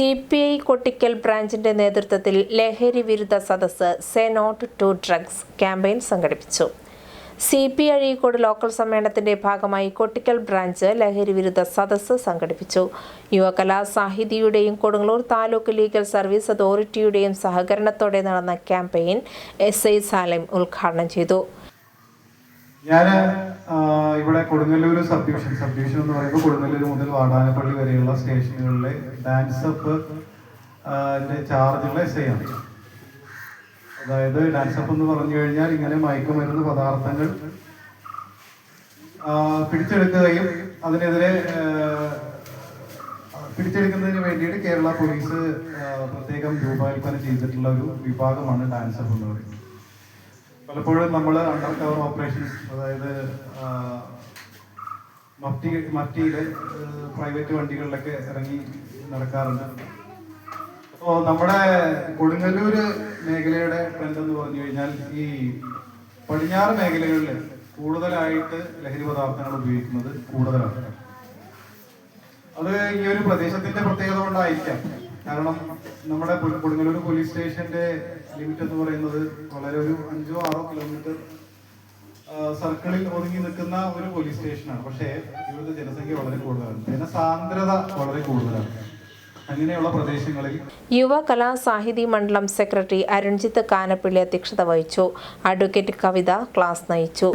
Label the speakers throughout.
Speaker 1: CPI Kottikkal ബ്രാഞ്ചിന്റെ നേതൃത്വത്തിൽ ലഹരി വിരുദ്ധ സദസ്സ് say no to drugs campaign സംഘടിപ്പിച്ചു. CPI അഴീക്കോട് ലോക്കൽ സമ്മേളനത്തിന്റെ ഭാഗമായി കൊട്ടിക്കൽ ബ്രാഞ്ച് ലഹരി വിരുദ്ധ സദസ്സ് സംഘടിപ്പിച്ചു. യുവകലാ സാഹിതിയുടെയും കൊടുങ്ങല്ലൂർ താലൂക്ക് ലീഗൽ സർവീസ് അതോറിറ്റിയുടെയും സഹകരണത്തോടെ നടന്ന ക്യാമ്പയിൻ SI സാലിം ഉദ്ഘാടനം ചെയ്തു.
Speaker 2: ഞാൻ ഇവിടെ കൊടുങ്ങല്ലൂർ സബ് ഡിവിഷൻ എന്ന് പറയുമ്പോൾ കൊടുങ്ങല്ലൂർ മുതൽ വാടാനപ്പള്ളി വരെയുള്ള സ്റ്റേഷനുകളിലെ ഡാൻസ് അപ്പ് ചാർജുള്ള SI ആണ്. അതായത് ഡാൻസ് അപ്പ് എന്ന് പറഞ്ഞു കഴിഞ്ഞാൽ ഇങ്ങനെ മയക്കുമരുന്ന് പദാർത്ഥങ്ങൾ പിടിച്ചെടുക്കുകയും അതിനെതിരെ പിടിച്ചെടുക്കുന്നതിന് വേണ്ടിയിട്ട് കേരള പോലീസ് പ്രത്യേകം രൂപകൽപ്പന ചെയ്തിട്ടുള്ള ഒരു വിഭാഗമാണ് ഡാൻസ് അപ്പ് എന്ന് പറയുന്നത്. പലപ്പോഴും നമ്മൾ അണ്ടർ കവർ ഓപ്പറേഷൻസ്, അതായത് മഫ്റ്റിയിലെ പ്രൈവറ്റ് വണ്ടികളിലൊക്കെ ഇറങ്ങി നടക്കാറുണ്ട്. അപ്പോൾ നമ്മുടെ കൊടുങ്ങല്ലൂർ മേഖലയുടെ ട്രെൻഡ് എന്ന് പറഞ്ഞു കഴിഞ്ഞാൽ ഈ പടിഞ്ഞാറ് മേഖലകളിൽ കൂടുതലായിട്ട് ലഹരി പദാർത്ഥങ്ങൾ ഉപയോഗിക്കുന്നത് കൂടുതലാണ്. അത് ഈ ഒരു പ്രദേശത്തിന്റെ പ്രത്യേകത കൊണ്ടായിരിക്കാം. കാരണം നമ്മുടെ കൊടുങ്ങല്ലൂർ പോലീസ് സ്റ്റേഷന്റെ ലിമിറ്റ് എന്ന് പറയുന്നത് വളരെ ഒരു 5-6 കിലോമീറ്റർ സർക്കിളിൽ ഒതുങ്ങി നിൽക്കുന്ന ഒരു പോലീസ് സ്റ്റേഷനാണ്. പക്ഷേ ഇവിടുത്തെ ജനസംഖ്യ വളരെ കൂടുതലാണ്, ജനസാന്ദ്രത വളരെ കൂടുതലാണ്. അങ്ങനെയുള്ള പ്രദേശങ്ങളിൽ
Speaker 1: യുവ കലാ സാഹിതി മണ്ഡലം സെക്രട്ടറി അരുൺജിത്ത് കാനപ്പിള്ളി അധ്യക്ഷത വഹിച്ചു. അഡ്വക്കേറ്റ് കവിത ക്ലാസ് നയിച്ചു.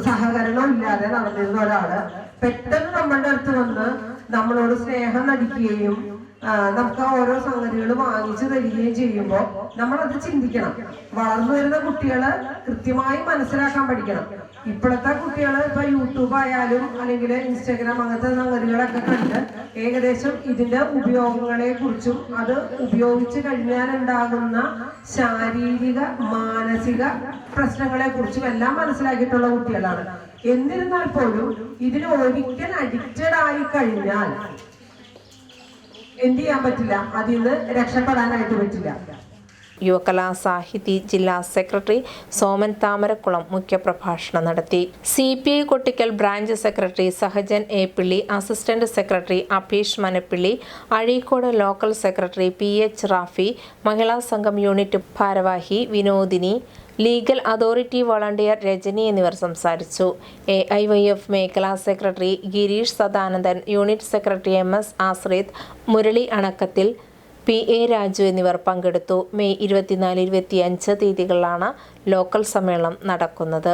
Speaker 3: സഹകരണം ഇല്ലാതെ നടന്നിരുന്ന ഒരാള് പെട്ടെന്ന് നമ്മളുടെ അടുത്ത് വന്ന് നമ്മളോട് സ്നേഹം നടിക്കുകയും നമുക്ക് ഓരോ സംഗതികൾ വാങ്ങിച്ചു തരികയും ചെയ്യുമ്പോൾ നമ്മളത് ചിന്തിക്കണം. വളർന്നു വരുന്ന കുട്ടികള് കൃത്യമായി മനസ്സിലാക്കാൻ പഠിക്കണം. ഇപ്പോഴത്തെ കുട്ടികൾ ഇപ്പൊ യൂട്യൂബ് ആയാലും അല്ലെങ്കിൽ ഇൻസ്റ്റാഗ്രാം അങ്ങനത്തെ സംഗതികളൊക്കെ കണ്ട് ഏകദേശം ഇതിന്റെ ഉപയോഗങ്ങളെ കുറിച്ചും അത് ഉപയോഗിച്ചു കഴിഞ്ഞാൽ ഉണ്ടാകുന്ന ശാരീരിക മാനസിക പ്രശ്നങ്ങളെ കുറിച്ചും എല്ലാം മനസ്സിലാക്കിയിട്ടുള്ള കുട്ടികളാണ്. എന്നിരുന്നാൽ പോലും ഇതിന് ഒരിക്കൽ അഡിക്റ്റഡ് ആയി കഴിഞ്ഞാൽ എന്ത് ചെയ്യാൻ പറ്റില്ല, അതിൽ നിന്ന് രക്ഷപ്പെടാനായിട്ട് പറ്റില്ല.
Speaker 1: യുവകലാ സാഹിതി ജില്ലാ സെക്രട്ടറി സോമൻ താമരക്കുളം മുഖ്യപ്രഭാഷണം നടത്തി. CPI Kottikkal branch secretary Sahajan A. Pilli, assistant secretary Apeesh Manappilli, Azhikode local secretary PH Rafi, മഹിളാ സംഘം യൂണിറ്റ് ഭാരവാഹി Vinodini, legal authority volunteer Rajani എന്നിവർ സംസാരിച്ചു. AIYF മേഖലാ secretary Girish Sadanandan, unit secretary MS Ashrith, Murali Anakkathil, PA Raju എന്നിവർ പങ്കെടുത്തു. മെയ് 24-25 തീയതികളിലാണ് ലോക്കൽ സമ്മേളനം നടക്കുന്നത്.